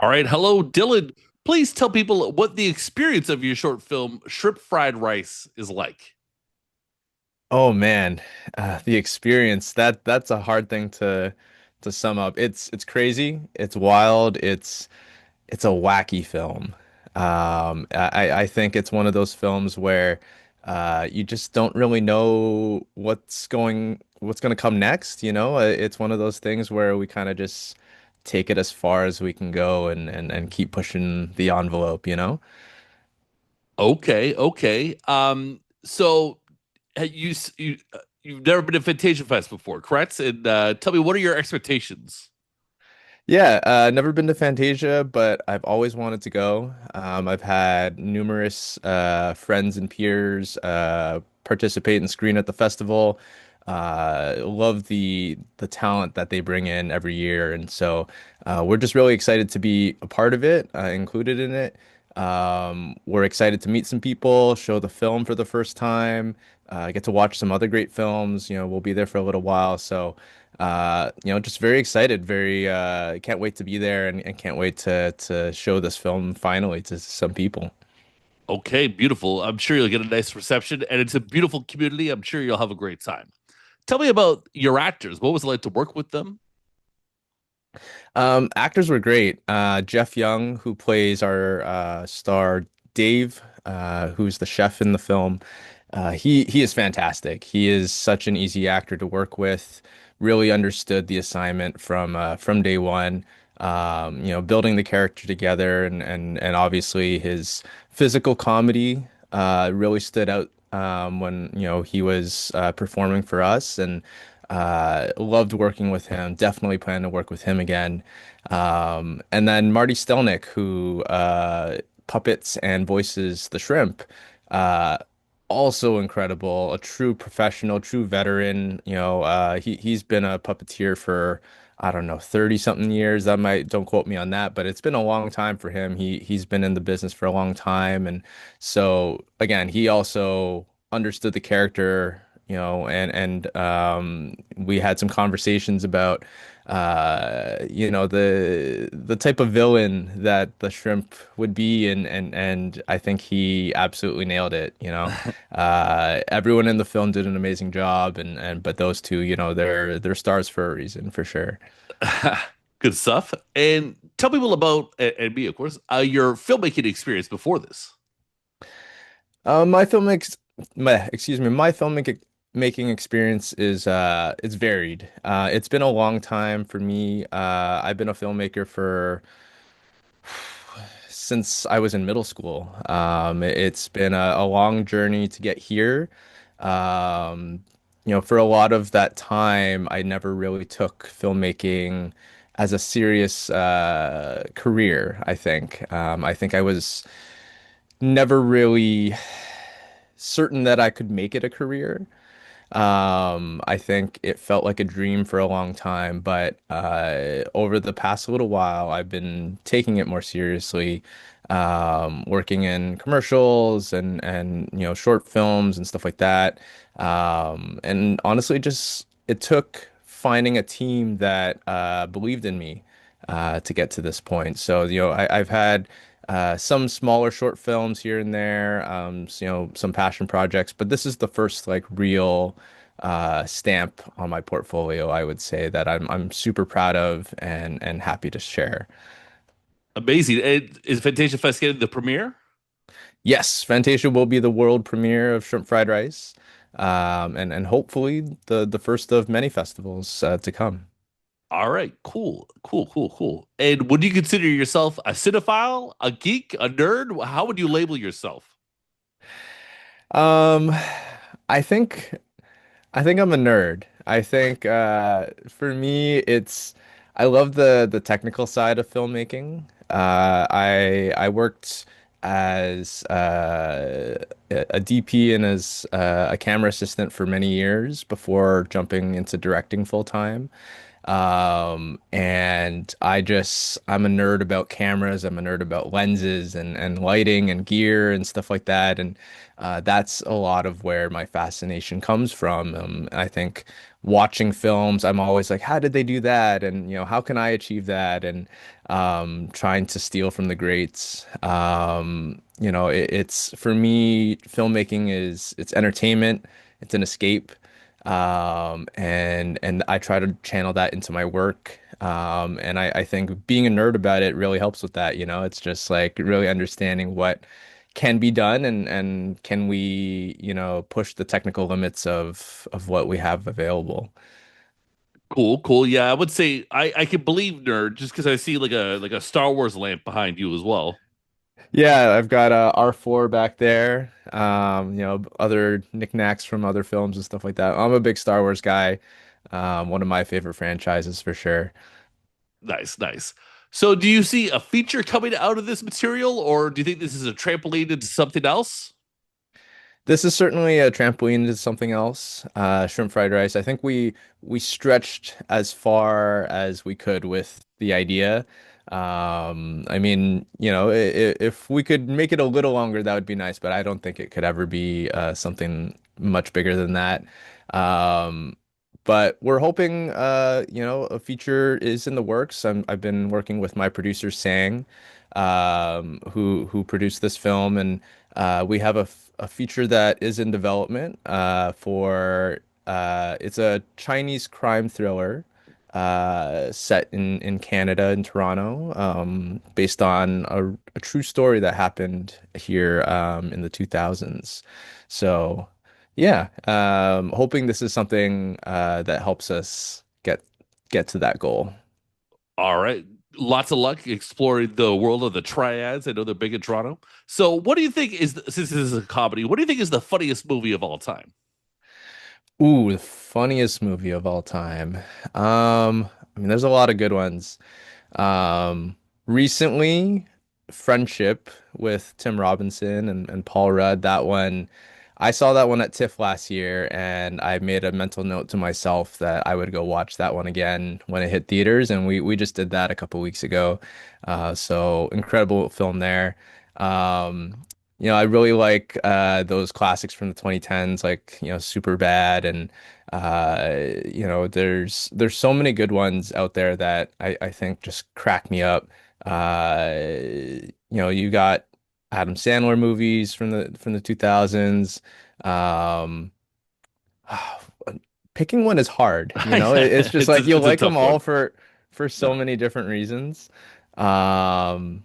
All right. Hello, Dylan. Please tell people what the experience of your short film, Shrimp Fried Rice, is like. Oh man, the experience that's a hard thing to sum up. It's crazy, it's wild, it's a wacky film. I think it's one of those films where you just don't really know what's going to come next, you know? It's one of those things where we kind of just take it as far as we can go and keep pushing the envelope, you know? Okay, okay. So you've never been to Fantasia Fest before, correct? And tell me, what are your expectations? Yeah, never been to Fantasia, but I've always wanted to go. I've had numerous friends and peers participate and screen at the festival. Love the talent that they bring in every year, and so we're just really excited to be a part of it, included in it. We're excited to meet some people, show the film for the first time, get to watch some other great films. We'll be there for a little while, so just very excited, very can't wait to be there and can't wait to show this film finally to some people. Okay, beautiful. I'm sure you'll get a nice reception, and it's a beautiful community. I'm sure you'll have a great time. Tell me about your actors. What was it like to work with them? Actors were great. Jeff Young, who plays our star Dave, who's the chef in the film, he is fantastic. He is such an easy actor to work with. Really understood the assignment from day one. Building the character together and obviously his physical comedy really stood out when he was performing for us and loved working with him. Definitely plan to work with him again. And then Marty Stelnick, who puppets and voices the shrimp. Uh, Also incredible, a true professional, true veteran. He's been a puppeteer for I don't know, 30 something years. That might don't quote me on that, but it's been a long time for him. He's been in the business for a long time. And so again, he also understood the character, and we had some conversations about the type of villain that the shrimp would be, and I think he absolutely nailed it. Everyone in the film did an amazing job, and but those two, they're stars for a reason, for sure. Good stuff. And tell people about, and me, of course, your filmmaking experience before this. My filmic, my filmmaking making experience is it's varied. It's been a long time for me. I've been a filmmaker for since I was in middle school. It's been a long journey to get here. Um, for a lot of that time, I never really took filmmaking as a serious career, I think. I think I was never really certain that I could make it a career. I think it felt like a dream for a long time, but over the past little while, I've been taking it more seriously, working in commercials and short films and stuff like that. And honestly, just it took finding a team that believed in me to get to this point. So, I've had some smaller short films here and there, some passion projects, but this is the first like real stamp on my portfolio, I would say that I'm super proud of and happy to share. Amazing. And is Fantasia Fest getting the premiere? Yes, Fantasia will be the world premiere of Shrimp Fried Rice, and hopefully the first of many festivals to come. All right, cool, cool, cool, cool. And would you consider yourself a cinephile, a geek, a nerd? How would you label yourself? Um, I think I think I'm a nerd. I think for me it's I love the technical side of filmmaking. I worked as a DP and as a camera assistant for many years before jumping into directing full time. And I'm a nerd about cameras. I'm a nerd about lenses and lighting and gear and stuff like that. And that's a lot of where my fascination comes from. I think watching films, I'm always like, how did they do that? And, how can I achieve that? And trying to steal from the greats. It's for me, filmmaking it's entertainment, it's an escape. And I try to channel that into my work. And I think being a nerd about it really helps with that. It's just like really understanding what can be done and can we, push the technical limits of what we have available. Cool, cool. Yeah, I would say I can believe nerd just because I see like a Star Wars lamp behind you as well. Yeah, I've got R4 back there. Other knickknacks from other films and stuff like that. I'm a big Star Wars guy. One of my favorite franchises for sure. Nice, nice. So, do you see a feature coming out of this material, or do you think this is a trampoline into something else? This is certainly a trampoline to something else. Shrimp fried rice. I think we stretched as far as we could with the idea. I mean, if we could make it a little longer, that would be nice, but I don't think it could ever be something much bigger than that. Um, but we're hoping, a feature is in the works. I've been working with my producer Sang, who produced this film, and we have a feature that is in development for it's a Chinese crime thriller set in Canada, in Toronto, based on a true story that happened here in the 2000s. So, yeah, hoping this is something that helps us get to that goal. All right. Lots of luck exploring the world of the triads. I know they're big in Toronto. So, what do you think since this is a comedy, what do you think is the funniest movie of all time? Ooh, the funniest movie of all time. I mean, there's a lot of good ones. Recently, Friendship with Tim Robinson and Paul Rudd, that one, I saw that one at TIFF last year, and I made a mental note to myself that I would go watch that one again when it hit theaters, and we just did that a couple weeks ago. So incredible film there. Um, I really like those classics from the 2010s, like, Super Bad and there's so many good ones out there that I think just crack me up. You got Adam Sandler movies from the 2000s. Um, Picking one is hard, it's just like you It's a like them tough all one. for so No, many different reasons. Um,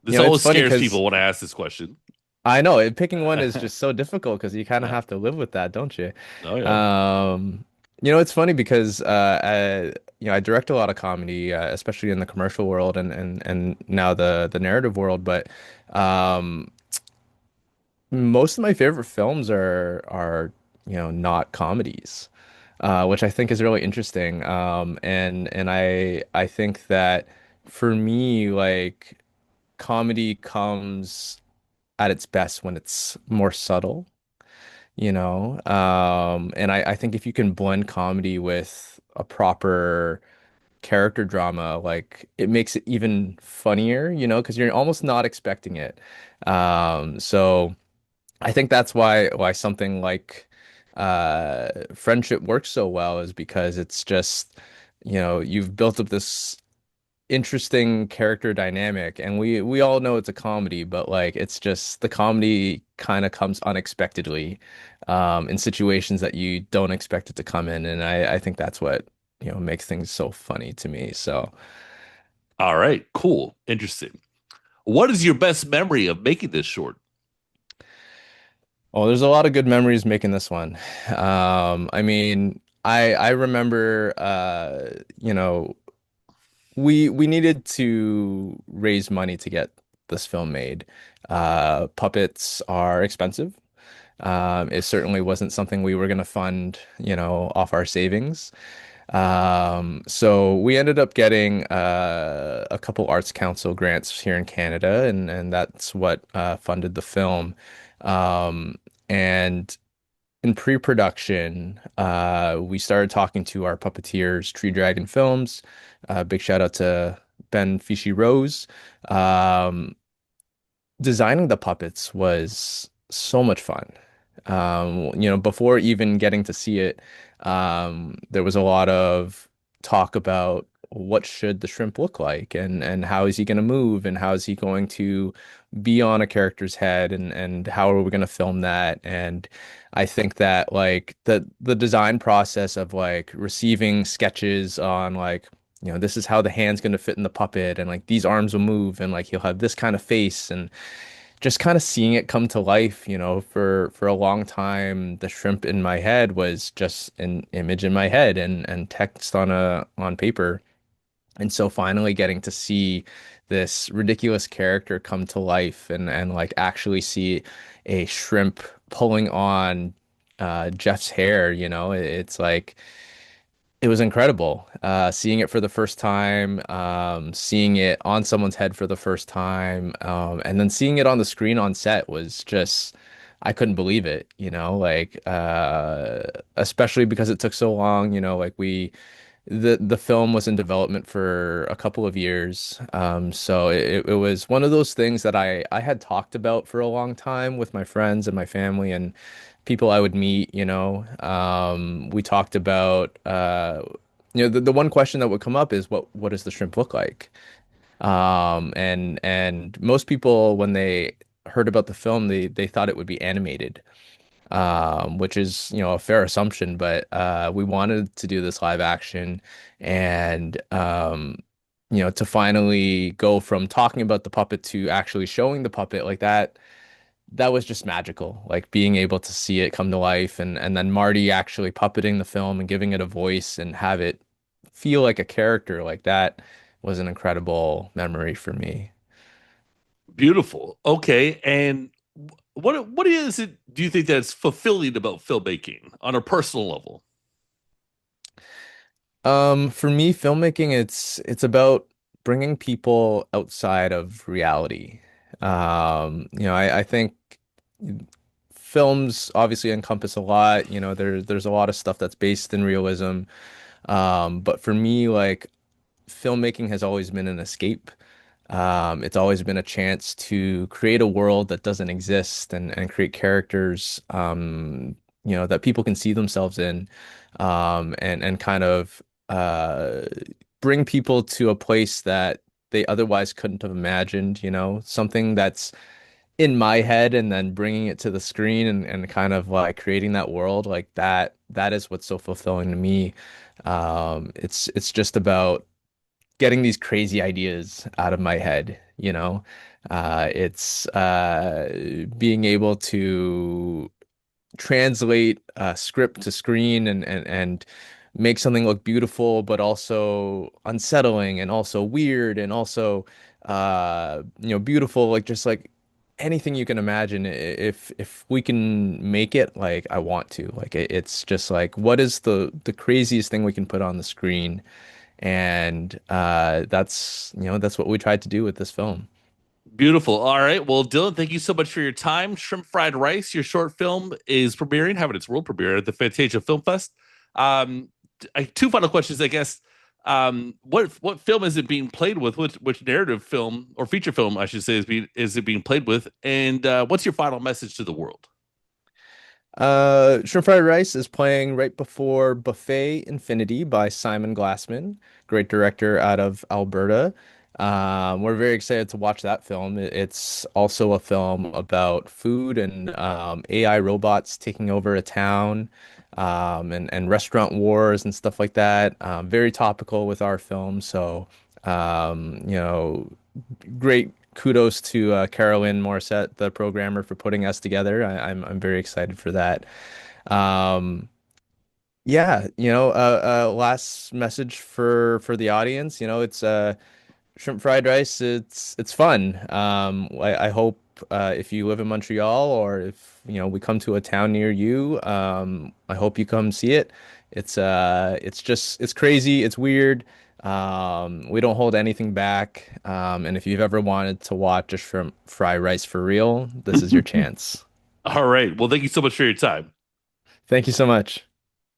this it's always funny scares because people when I ask this question. picking one is just so difficult because you kind of Yeah. have to live with that, don't you? Oh yeah. Um, it's funny because I direct a lot of comedy, especially in the commercial world and now the narrative world, but um, most of my favorite films are not comedies, which I think is really interesting. And I think that for me, like comedy comes at its best when it's more subtle, and I think if you can blend comedy with a proper character drama, like it makes it even funnier, because you're almost not expecting it. So I think that's why something like friendship works so well is because it's just, you've built up this interesting character dynamic, and we all know it's a comedy, but like it's just the comedy kind of comes unexpectedly in situations that you don't expect it to come in, and I think that's what makes things so funny to me. So All right. Cool. Interesting. What is your best memory of making this short? there's a lot of good memories making this one. I mean, I remember we needed to raise money to get this film made. Puppets are expensive. It certainly wasn't something we were going to fund, off our savings. So we ended up getting a couple Arts Council grants here in Canada, and that's what funded the film. And in pre-production, we started talking to our puppeteers, Tree Dragon Films. Big shout out to Ben Fishy Rose. Um, Designing the puppets was so much fun. Before even getting to see it, there was a lot of talk about what should the shrimp look like, and how is he going to move, and how is he going to be on a character's head, and how are we going to film that? And I think that like the design process of like receiving sketches on like this is how the hand's going to fit in the puppet, and like these arms will move, and like he'll have this kind of face, and just kind of seeing it come to life, for a long time, the shrimp in my head was just an image in my head and text on paper. And so finally getting to see this ridiculous character come to life and like actually see a shrimp pulling on Jeff's hair, it's like it was incredible. Seeing it for the first time, seeing it on someone's head for the first time, and then seeing it on the screen on set was just, I couldn't believe it, like, especially because it took so long, like the film was in development for a couple of years. So it was one of those things that I had talked about for a long time with my friends and my family and people I would meet, we talked about the one question that would come up is what does the shrimp look like? And most people when they heard about the film, they thought it would be animated, which is, a fair assumption, but we wanted to do this live action and to finally go from talking about the puppet to actually showing the puppet like that was just magical. Like being able to see it come to life and then Marty actually puppeting the film and giving it a voice and have it feel like a character like that was an incredible memory for me. Beautiful. Okay, and what is it? Do you think that's fulfilling about filmmaking on a personal level? For me, filmmaking, it's about bringing people outside of reality. I think films obviously encompass a lot. There's a lot of stuff that's based in realism. But for me, like filmmaking has always been an escape. It's always been a chance to create a world that doesn't exist and create characters, that people can see themselves in, and kind of bring people to a place that they otherwise couldn't have imagined, something that's in my head and then bringing it to the screen and kind of like creating that world like that is what's so fulfilling to me. It's just about getting these crazy ideas out of my head, it's being able to translate script to screen and make something look beautiful, but also unsettling and also weird and also beautiful, like just like anything you can imagine. If we can make it, like I want to, like it's just like what is the craziest thing we can put on the screen, and that's what we tried to do with this film. Beautiful. All right. Well, Dylan, thank you so much for your time. Shrimp Fried Rice, your short film is premiering, having its world premiere at the Fantasia Film Fest. Two final questions, I guess. What film is it being played with? Which narrative film or feature film, I should say, is it being played with? And what's your final message to the world? Shrimp Fried Rice is playing right before Buffet Infinity by Simon Glassman, great director out of Alberta. We're very excited to watch that film. It's also a film about food and AI robots taking over a town, and restaurant wars and stuff like that. Very topical with our film. So, um, you know, great kudos to Carolyn Morissette, the programmer, for putting us together. I'm very excited for that. Um, yeah, last message for the audience. It's shrimp fried rice. It's fun. I hope if you live in Montreal or if we come to a town near you, I hope you come see it. It's crazy. It's weird. We don't hold anything back. And if you've ever wanted to watch a shrimp fry rice for real, this is your chance. All right. Well, thank you so much for your time. Thank you so much.